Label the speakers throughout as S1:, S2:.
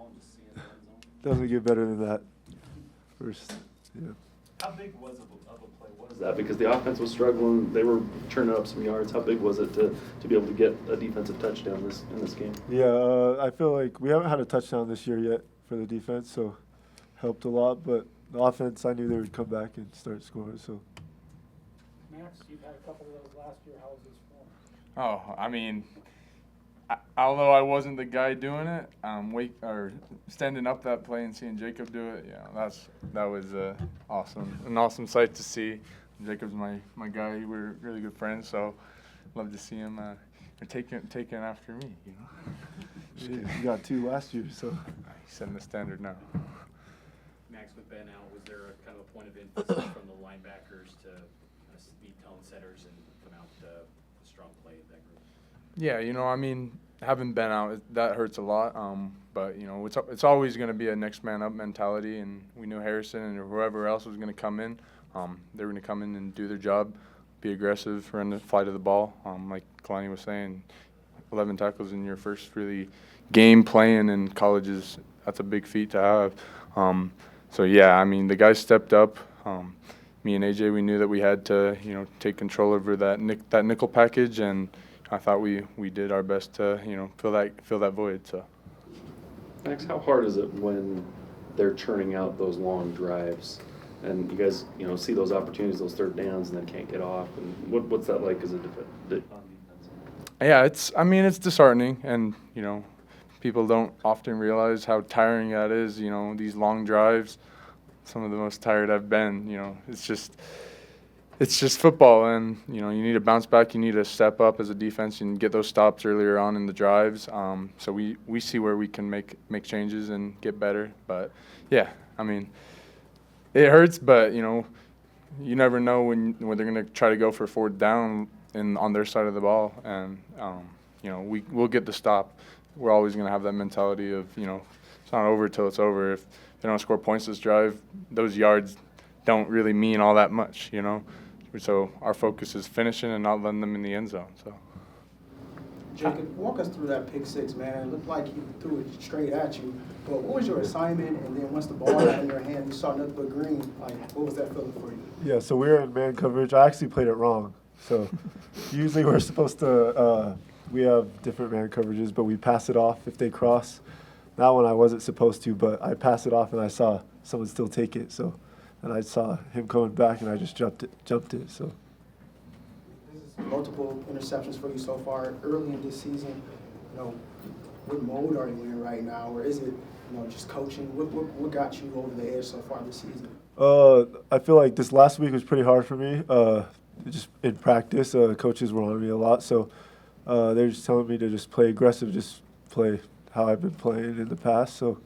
S1: ball and just seeing the end zone?
S2: Doesn't get better than that. First, yeah.
S1: How big was of a play was that? Because the offense was struggling. They were turning up some yards. How big was it to be able to get a defensive touchdown in this game?
S2: Yeah, I feel like we haven't had a touchdown this year yet for the defense, so helped a lot. But the offense, I knew they would come back and start scoring. So.
S3: Max, you've had a couple of those last year. How was this form?
S4: Oh, I mean, although I wasn't the guy doing it, standing up that play and seeing Jakob do it, yeah, that was an awesome sight to see. Jakob's my guy. We're really good friends, so love to see him taking after me.
S2: You got 2 last year, so
S4: He's setting the standard now.
S5: Max, with Ben out, was there a kind of a point of emphasis from the linebackers to kind of be tone setters and come out with strong play of that group?
S4: Yeah, I mean, having Ben out, that hurts a lot. But it's always going to be a next man up mentality, and we knew Harrison and whoever else was going to come in. They were going to come in and do their job, be aggressive, run the fly to the ball. Like Kalani was saying, 11 tackles in your first really game playing in college that's a big feat to have. So yeah, I mean, the guys stepped up. Me and AJ, we knew that we had to, take control over that nickel package, and I thought we did our best to, fill that void. So.
S1: Max, how hard is it when they're churning out those long drives, and you guys, see those opportunities, those third downs, and then can't get off? And what's that like as a defense?
S4: Yeah, it's disheartening, and people don't often realize how tiring that is. These long drives, some of the most tired I've been. It's just football, and you need to bounce back. You need to step up as a defense and get those stops earlier on in the drives. So we see where we can make changes and get better. But yeah, I mean, it hurts, but you never know when they're gonna try to go for 4th down on their side of the ball, and we'll get the stop. We're always gonna have that mentality of it's not over till it's over. If they don't score points this drive, those yards don't really mean all that much, So our focus is finishing and not letting them in the end zone. So.
S6: Jakob, walk us through that pick 6, man. It looked like he threw it straight at you. But what was your assignment? And then once the ball got in your hand, you saw nothing but green. Like, what was that feeling for you?
S2: yeah. So we were in man coverage. I actually played it wrong. So usually we're supposed to we have different man coverages, but we pass it off if they cross. That one I wasn't supposed to, but I passed it off and I saw someone still take it. So. And I saw him coming back, and I just jumped it. So.
S6: This is multiple interceptions for you so far early in this season. What mode are you in right now, or is it, just coaching? What got you over the edge so far this season?
S2: I feel like this last week was pretty hard for me. Just in practice, coaches were on me a lot, so they're just telling me to just play aggressive, just play how I've been playing in the past. So,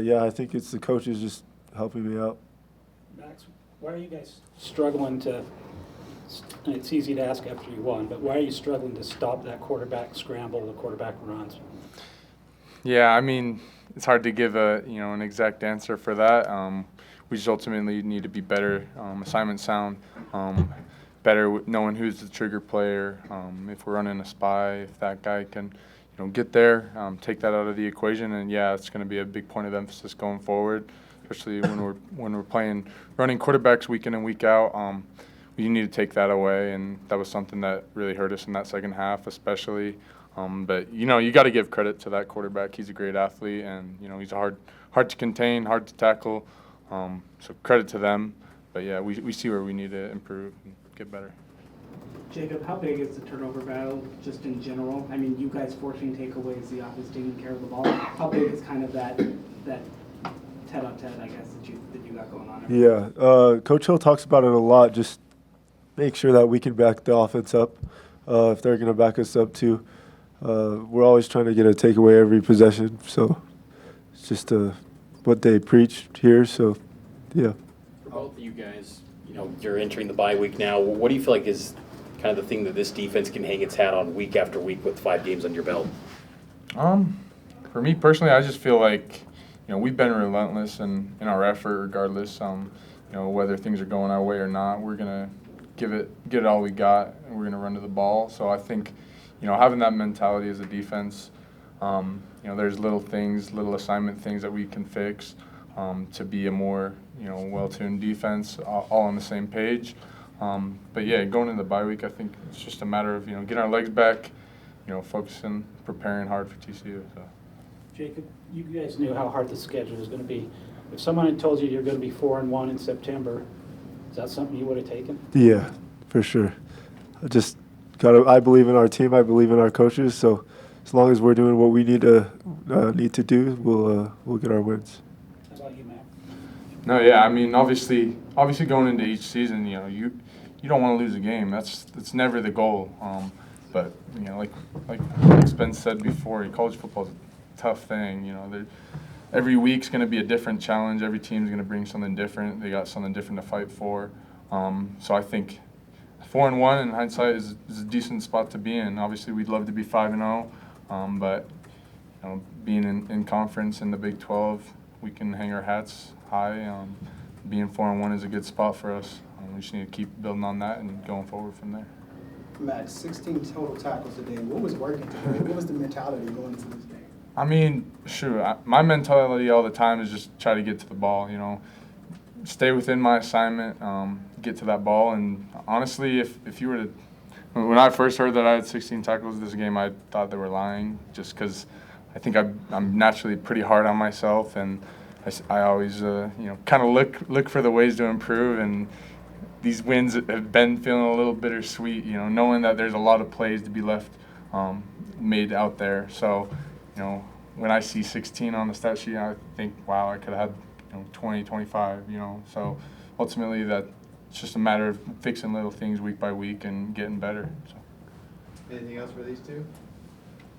S2: yeah, I think it's the coaches just helping me out.
S3: Max, why are you guys struggling to, and it's easy to ask after you won, but why are you struggling to stop that quarterback scramble, the quarterback runs?
S4: Yeah, I mean, it's hard to give an exact answer for that. We just ultimately need to be better, assignment sound, better knowing who's the trigger player. If we're running a spy, if that guy can, get there, take that out of the equation, and yeah, it's going to be a big point of emphasis going forward. Especially when we're playing running quarterbacks week in and week out, we need to take that away, and that was something that really hurt us in that second half, especially. But you got to give credit to that quarterback. He's a great athlete, and he's hard to contain, hard to tackle. So credit to them. But yeah, we see where we need to improve and get better.
S7: Jakob, how big is the turnover battle just in general? I mean, you guys forcing takeaways, the offense taking care of the ball. How big is kind of that tete-a-tete, I guess, that you got going on?
S2: Yeah, Coach Hill talks about it a lot. Just make sure that we can back the offense up. If they're going to back us up too, we're always trying to get a takeaway every possession. So it's just what they preach here. So yeah.
S5: For both of you guys, you're entering the bye week now. What do you feel like is kind of the thing that this defense can hang its hat on week after week with 5 games on your belt?
S4: For me personally, I just feel like we've been relentless in our effort, regardless. Whether things are going our way or not, we're gonna give it all we got, and we're gonna run to the ball. So I think, having that mentality as a defense, There's little things, little assignment things that we can fix to be a more, well-tuned defense, all on the same page. But yeah, going into the bye week, I think it's just a matter of, getting our legs back, focusing, preparing hard for TCU. So.
S3: Jakob, you guys knew how hard the schedule was going to be. If someone had told you you're going to be 4-1 in September, is that something you would have taken?
S2: Yeah, for sure. I believe in our team. I believe in our coaches. So as long as we're doing what we need to do, we'll get our wins.
S3: How about you, Matt?
S4: No, yeah, I mean, obviously going into each season, you don't want to lose a game. That's never the goal. But like it's been said before, college football is a tough thing. Every week's going to be a different challenge. Every team's going to bring something different. They got something different to fight for. So I think 4-1 in hindsight is a decent spot to be in. Obviously, we'd love to be 5-0, but being in conference in the Big 12, we can hang our hats high. Being 4-1 is a good spot for us. We just need to keep building on that and going forward from there.
S6: Matt, 16 total tackles today. What was working today? What was the mentality going into this game?
S4: I mean, sure. My mentality all the time is just try to get to the ball. Stay within my assignment, get to that ball. And honestly, if you were to, when I first heard that I had 16 tackles this game, I thought they were lying. Just because I think I'm naturally pretty hard on myself, and I always kind of look for the ways to improve. And these wins have been feeling a little bittersweet. Knowing that there's a lot of plays to be left made out there. So. When I see 16 on the stat sheet, I think, wow, I could have had, 20, 25, So ultimately, it's just a matter of fixing little things week by week and getting better. So.
S8: Anything else for these two?